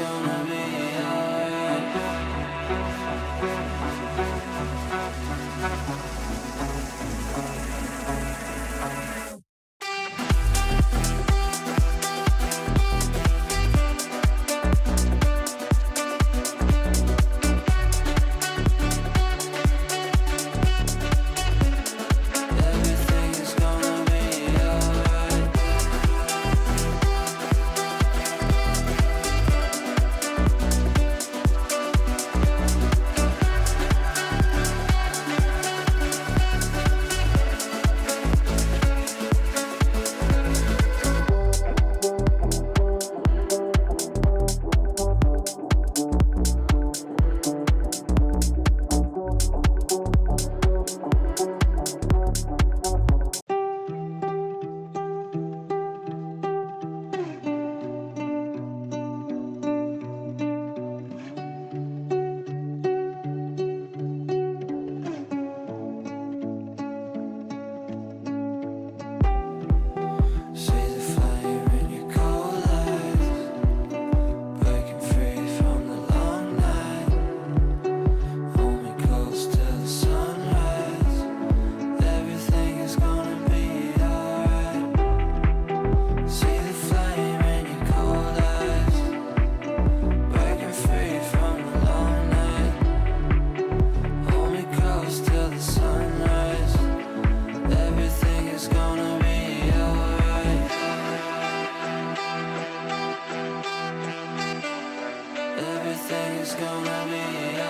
gonna be alright. Everything is gonna be alright. See the fire in your cold eyes, breaking free from the long night. Hold me close till the sunrise. Everything is gonna be alright. See the flame in your cold eyes, breaking free from the long night. Hold me close till the sunrise. Everything is gonna be alright. Everything is gonna be